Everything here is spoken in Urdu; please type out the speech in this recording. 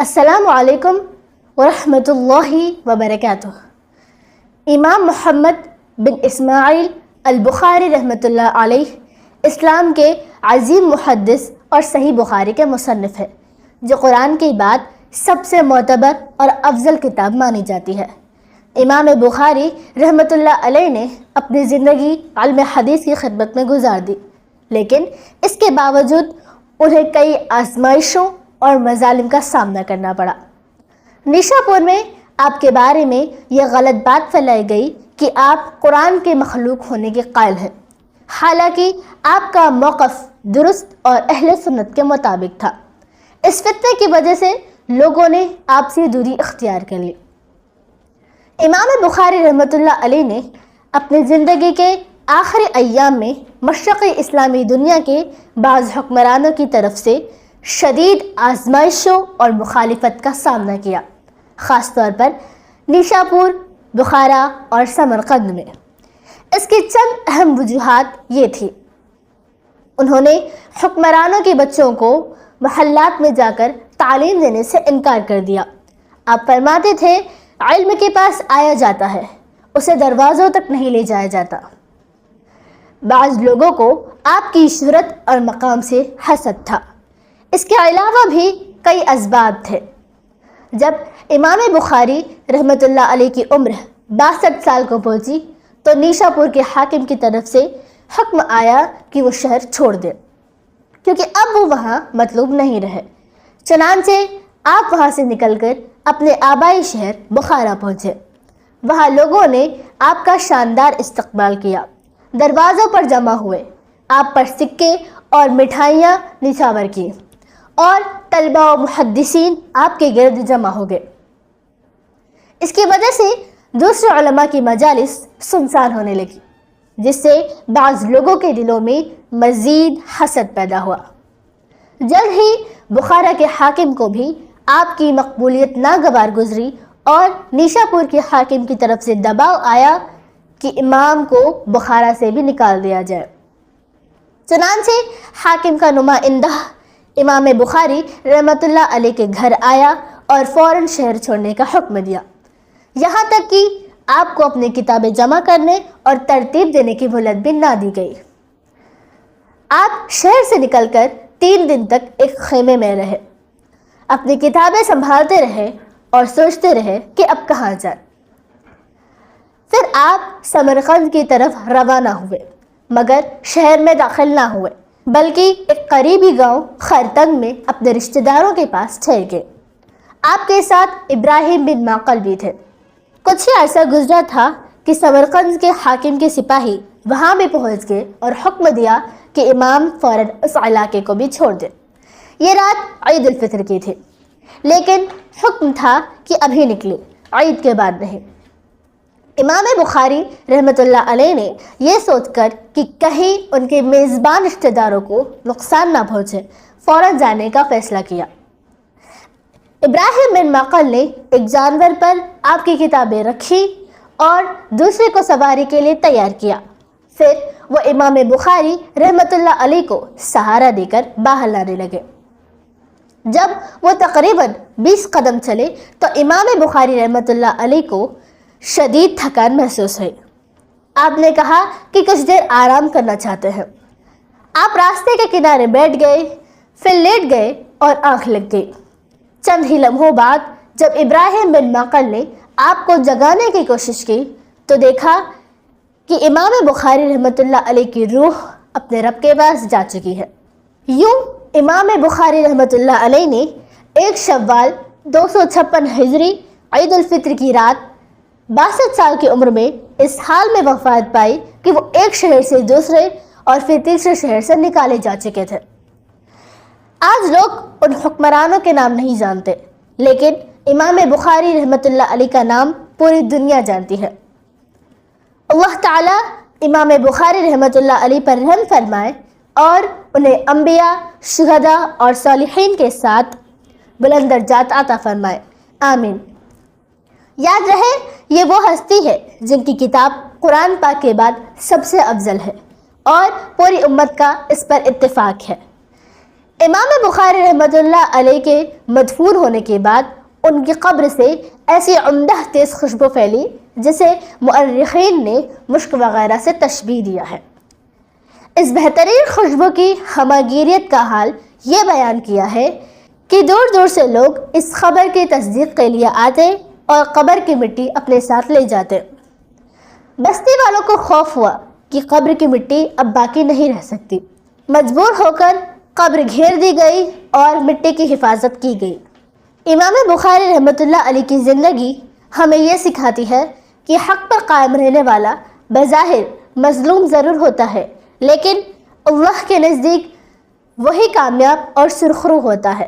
السلام علیکم ورحمۃ اللہ وبرکاتہ۔ امام محمد بن اسماعیل البخاری رحمۃ اللہ علیہ اسلام کے عظیم محدث اور صحیح بخاری کے مصنف ہے، جو قرآن کے بعد سب سے معتبر اور افضل کتاب مانی جاتی ہے۔ امام بخاری رحمۃ اللہ علیہ نے اپنی زندگی علم حدیث کی خدمت میں گزار دی، لیکن اس کے باوجود انہیں کئی آزمائشوں اور مظالم کا سامنا کرنا پڑا۔ نیشاپور میں آپ کے بارے میں یہ غلط بات پھیلائی گئی کہ آپ قرآن کے مخلوق ہونے کے قائل ہیں، حالانکہ آپ کا موقف درست اور اہل سنت کے مطابق تھا۔ اس فتنے کی وجہ سے لوگوں نے آپ سے دوری اختیار کر لی۔ امام بخاری رحمۃ اللہ علیہ نے اپنی زندگی کے آخری ایام میں مشرقی اسلامی دنیا کے بعض حکمرانوں کی طرف سے شدید آزمائشوں اور مخالفت کا سامنا کیا، خاص طور پر نیشاپور، بخارا اور سمرقند میں۔ اس کی چند اہم وجوہات یہ تھی: انہوں نے حکمرانوں کے بچوں کو محلات میں جا کر تعلیم دینے سے انکار کر دیا۔ آپ فرماتے تھے، علم کے پاس آیا جاتا ہے، اسے دروازوں تک نہیں لے جایا جاتا۔ بعض لوگوں کو آپ کی شہرت اور مقام سے حسد تھا۔ اس کے علاوہ بھی کئی اسباب تھے۔ جب امام بخاری رحمۃ اللہ علیہ کی عمر 62 سال کو پہنچی تو نیشاپور کے حاکم کی طرف سے حکم آیا کہ وہ شہر چھوڑ دے، کیونکہ اب وہ وہاں مطلوب نہیں رہے۔ چنانچہ آپ وہاں سے نکل کر اپنے آبائی شہر بخارا پہنچے۔ وہاں لوگوں نے آپ کا شاندار استقبال کیا، دروازوں پر جمع ہوئے، آپ پر سکے اور مٹھائیاں نچھاور کی، اور طلباء و محدثین آپ کے گرد جمع ہو گئے۔ اس کی وجہ سے دوسرے علماء کی مجالس سنسان ہونے لگی، جس سے بعض لوگوں کے دلوں میں مزید حسد پیدا ہوا۔ جلد ہی بخارا کے حاکم کو بھی آپ کی مقبولیت ناگوار گزری اور نیشاپور کے حاکم کی طرف سے دباؤ آیا کہ امام کو بخارا سے بھی نکال دیا جائے۔ چنانچہ حاکم کا نمائندہ امام بخاری رحمۃ اللہ علیہ کے گھر آیا اور فوراً شہر چھوڑنے کا حکم دیا، یہاں تک کہ آپ کو اپنی کتابیں جمع کرنے اور ترتیب دینے کی مہلت بھی نہ دی گئی۔ آپ شہر سے نکل کر 3 دن تک ایک خیمے میں رہے، اپنی کتابیں سنبھالتے رہے اور سوچتے رہے کہ اب کہاں جائیں۔ پھر آپ سمرقند کی طرف روانہ ہوئے، مگر شہر میں داخل نہ ہوئے، بلکہ ایک قریبی گاؤں خیرتنگ میں اپنے رشتہ داروں کے پاس ٹھہر گئے۔ آپ کے ساتھ ابراہیم بن معقل بھی تھے۔ کچھ ہی عرصہ گزرا تھا کہ سمرقند کے حاکم کے سپاہی وہاں بھی پہنچ گئے اور حکم دیا کہ امام فوراً اس علاقے کو بھی چھوڑ دے۔ یہ رات عید الفطر کی تھی، لیکن حکم تھا کہ ابھی نکلے، عید کے بعد نہیں۔ امام بخاری رحمۃ اللہ علیہ نے یہ سوچ کر کہ کہیں ان کے میزبان رشتہ داروں کو نقصان نہ پہنچے، فوراً جانے کا فیصلہ کیا۔ ابراہیم بن معقل نے ایک جانور پر آپ کی کتابیں رکھی اور دوسرے کو سواری کے لیے تیار کیا۔ پھر وہ امام بخاری رحمۃ اللہ علیہ کو سہارا دے کر باہر لانے لگے۔ جب وہ تقریباً 20 قدم چلے تو امام بخاری رحمۃ اللہ علیہ کو شدید تھکان محسوس ہوئی۔ آپ نے کہا کہ کچھ دیر آرام کرنا چاہتے ہیں۔ آپ راستے کے کنارے بیٹھ گئے، پھر لیٹ گئے اور آنکھ لگ گئی۔ چند ہی لمحوں بعد جب ابراہیم بن معقل نے آپ کو جگانے کی کوشش کی تو دیکھا کہ امام بخاری رحمۃ اللہ علیہ کی روح اپنے رب کے پاس جا چکی ہے۔ یوں امام بخاری رحمۃ اللہ علیہ نے 1 شوال 256 ہجری عید الفطر کی رات 62 سال کی عمر میں اس حال میں وفات پائی کہ وہ ایک شہر سے دوسرے اور پھر تیسرے شہر سے نکالے جا چکے تھے۔ آج لوگ ان حکمرانوں کے نام نہیں جانتے، لیکن امام بخاری رحمۃ اللہ علیہ کا نام پوری دنیا جانتی ہے۔ اللہ تعالیٰ امام بخاری رحمۃ اللہ علیہ پر رحم فرمائے اور انہیں انبیاء، شہداء اور صالحین کے ساتھ بلند درجات عطا فرمائے، آمین۔ یاد رہے، یہ وہ ہستی ہے جن کی کتاب قرآن پاک کے بعد سب سے افضل ہے اور پوری امت کا اس پر اتفاق ہے۔ امام بخاری رحمۃ اللہ علیہ کے مدفون ہونے کے بعد ان کی قبر سے ایسی عمدہ تیز خوشبو پھیلی جسے مؤرخین نے مشک وغیرہ سے تشبیہ دیا ہے۔ اس بہترین خوشبو کی ہماگیریت کا حال یہ بیان کیا ہے کہ دور دور سے لوگ اس خبر کی تصدیق کے لیے آتے اور قبر کی مٹی اپنے ساتھ لے جاتے۔ بستی والوں کو خوف ہوا کہ قبر کی مٹی اب باقی نہیں رہ سکتی، مجبور ہو کر قبر گھیر دی گئی اور مٹی کی حفاظت کی گئی۔ امام بخاری رحمۃ اللہ علیہ کی زندگی ہمیں یہ سکھاتی ہے کہ حق پر قائم رہنے والا بظاہر مظلوم ضرور ہوتا ہے، لیکن اللہ کے نزدیک وہی کامیاب اور سرخرو ہوتا ہے۔